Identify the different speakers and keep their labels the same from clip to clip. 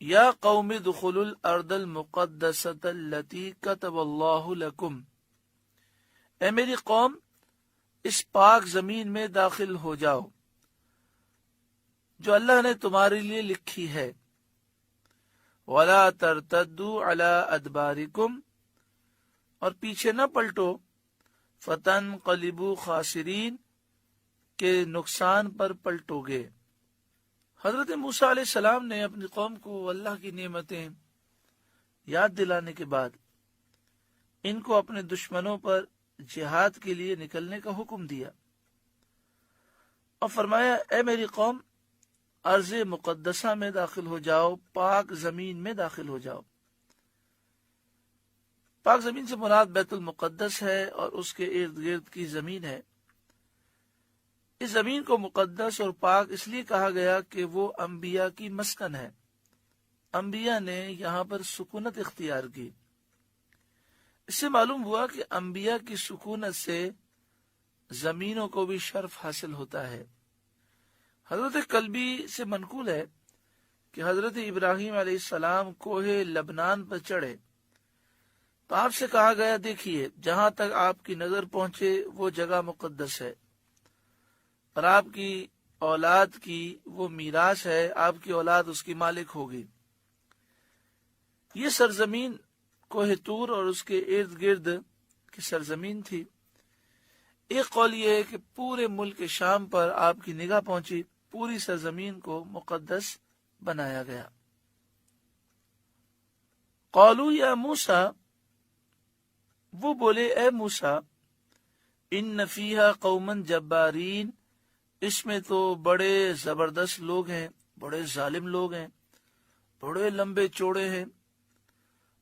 Speaker 1: یا قوم ادخلوا الارض المقدسۃ التی کتب اللہ لکم، اے میری قوم اس پاک زمین میں داخل ہو جاؤ جو اللہ نے تمہارے لیے لکھی ہے، ولا ترتدوا علی ادبارکم، اور پیچھے نہ پلٹو، فتنقلبوا خاسرین، کے نقصان پر پلٹو گے۔ حضرت موسیٰ علیہ السلام نے اپنی قوم کو اللہ کی نعمتیں یاد دلانے کے بعد ان کو اپنے دشمنوں پر جہاد کے لیے نکلنے کا حکم دیا اور فرمایا، اے میری قوم ارض مقدسہ میں داخل ہو جاؤ، پاک زمین میں داخل ہو جاؤ۔ پاک زمین سے مراد بیت المقدس ہے اور اس کے ارد گرد کی زمین ہے۔ اس زمین کو مقدس اور پاک اس لیے کہا گیا کہ وہ انبیاء کی مسکن ہے، انبیاء نے یہاں پر سکونت اختیار کی۔ اس سے معلوم ہوا کہ انبیاء کی سکونت سے زمینوں کو بھی شرف حاصل ہوتا ہے۔ حضرت کلبی سے منقول ہے کہ حضرت ابراہیم علیہ السلام کوہ لبنان پر چڑھے تو آپ سے کہا گیا، دیکھیے جہاں تک آپ کی نظر پہنچے وہ جگہ مقدس ہے اور آپ کی اولاد کی وہ میراث ہے، آپ کی اولاد اس کی مالک ہوگی۔ یہ سرزمین کوہ طور اور اس کے ارد گرد کی سرزمین تھی۔ ایک قول یہ ہے کہ پورے ملک شام پر آپ کی نگاہ پہنچی، پوری سرزمین کو مقدس بنایا گیا۔ قالوا یا موسیٰ، وہ بولے اے موسیٰ، ان فیہا قوما جبارین، اس میں تو بڑے زبردست لوگ ہیں، بڑے ظالم لوگ ہیں، بڑے لمبے چوڑے ہیں،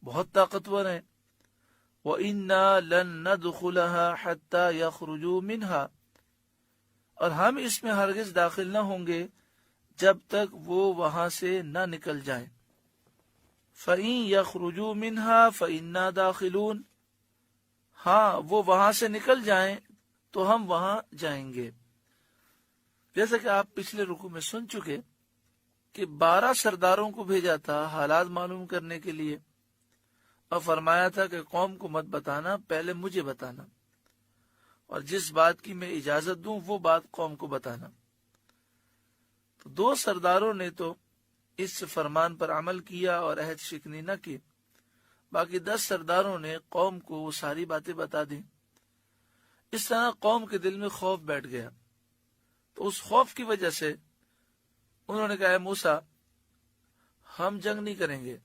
Speaker 1: بہت طاقتور ہیں۔ وَإِنَّا لَن نَّدْخُلَهَا حَتَّى يَخْرُجُوا مِنْهَا، اور ہم اس میں ہرگز داخل نہ ہوں گے جب تک وہ وہاں سے نہ نکل جائیں۔ فَإِن يَخْرُجُوا مِنْهَا فَإِنَّا دَاخِلُونَ، ہاں وہ وہاں سے نکل جائیں تو ہم وہاں جائیں گے۔ جیسا کہ آپ پچھلے رکوع میں سن چکے کہ 12 سرداروں کو بھیجا تھا حالات معلوم کرنے کے لیے، اور فرمایا تھا کہ قوم کو مت بتانا، پہلے مجھے بتانا، اور جس بات کی میں اجازت دوں وہ بات قوم کو بتانا۔ تو 2 سرداروں نے تو اس فرمان پر عمل کیا اور عہد شکنی نہ کی، باقی 10 سرداروں نے قوم کو وہ ساری باتیں بتا دیں۔ اس طرح قوم کے دل میں خوف بیٹھ گیا، تو اس خوف کی وجہ سے انہوں نے کہا، اے موسیٰ ہم جنگ نہیں کریں گے،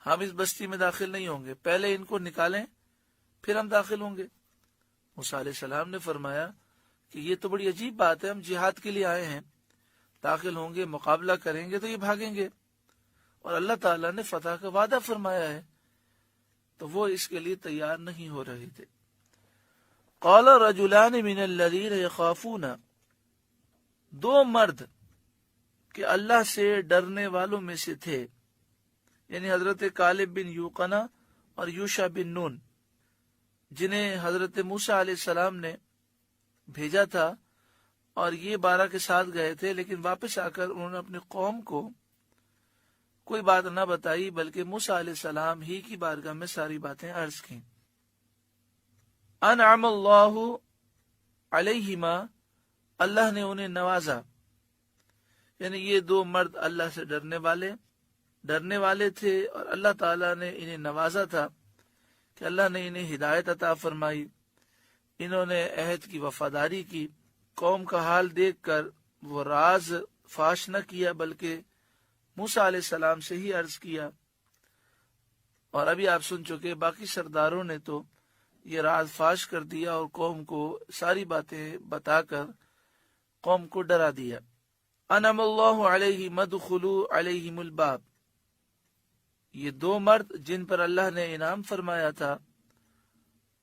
Speaker 1: ہم اس بستی میں داخل نہیں ہوں گے، پہلے ان کو نکالیں پھر ہم داخل ہوں گے۔ موسیٰ علیہ السلام نے فرمایا کہ یہ تو بڑی عجیب بات ہے، ہم جہاد کے لیے آئے ہیں، داخل ہوں گے، مقابلہ کریں گے تو یہ بھاگیں گے، اور اللہ تعالیٰ نے فتح کا وعدہ فرمایا ہے، تو وہ اس کے لیے تیار نہیں ہو رہے تھے۔ قال رجلان من الذین یخافون، 2 مرد کہ اللہ سے ڈرنے والوں میں سے تھے، یعنی حضرت کالب بن یوقنا اور یوشع بن نون، جنہیں حضرت موسیٰ علیہ السلام نے بھیجا تھا، اور یہ 12 کے ساتھ گئے تھے، لیکن واپس آ کر انہوں نے اپنی قوم کو کوئی بات نہ بتائی، بلکہ موسیٰ علیہ السلام ہی کی بارگاہ میں ساری باتیں عرض کیں۔ انعم اللہ علیہما، اللہ نے انہیں نوازا، یعنی یہ 2 مرد اللہ سے ڈرنے والے تھے، اور اللہ تعالیٰ نے انہیں نوازا تھا کہ اللہ نے انہیں ہدایت عطا فرمائی، انہوں نے عہد کی وفاداری کی، قوم کا حال دیکھ کر وہ راز فاش نہ کیا بلکہ موسیٰ علیہ السلام سے ہی عرض کیا۔ اور ابھی آپ سن چکے باقی سرداروں نے تو یہ راز فاش کر دیا اور قوم کو ساری باتیں بتا کر قوم کو ڈرا دیا۔ انعم اللہ علیہم ادخلوا علیہم الباب، یہ 2 مرد جن پر اللہ نے انعام فرمایا تھا،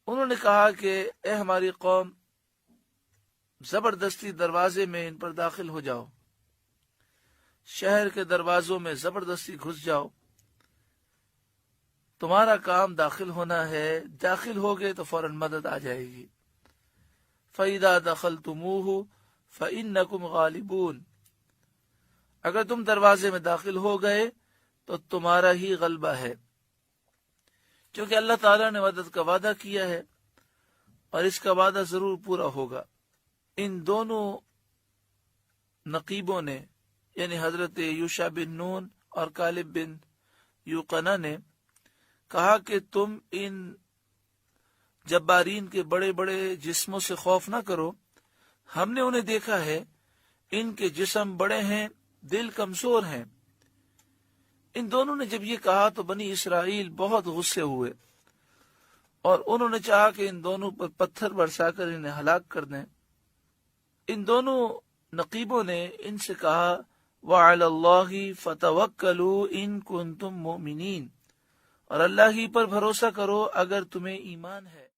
Speaker 1: انہوں نے کہا کہ اے ہماری قوم، زبردستی دروازے میں ان پر داخل ہو جاؤ، شہر کے دروازوں میں زبردستی گھس جاؤ، تمہارا کام داخل ہونا ہے، داخل ہوگے تو فوراً مدد آ جائے گی۔ فَإِذَا دَخَلْتُمُوهُ فَإِنَّكُمْ غَالِبُونَ، اگر تم دروازے میں داخل ہو گئے تو تمہارا ہی غلبہ ہے، کیونکہ اللہ تعالیٰ نے مدد کا وعدہ کیا ہے اور اس کا وعدہ ضرور پورا ہوگا۔ ان دونوں نقیبوں نے یعنی حضرت یوشع بن نون اور کالب بن یوقنا نے کہا کہ تم ان جبارین کے بڑے بڑے جسموں سے خوف نہ کرو، ہم نے انہیں دیکھا ہے، ان کے جسم بڑے ہیں، دل کمزور ہیں۔ ان دونوں نے جب یہ کہا تو بنی اسرائیل بہت غصے ہوئے اور انہوں نے چاہا کہ ان دونوں پر پتھر برسا کر انہیں ہلاک کر دیں۔ ان دونوں نقیبوں نے ان سے کہا وَعَلَى اللَّهِ فَتَوَكَّلُوا إِن كُنتُم مُؤْمِنِينَ، اور اللہ ہی پر بھروسہ کرو اگر تمہیں ایمان ہے۔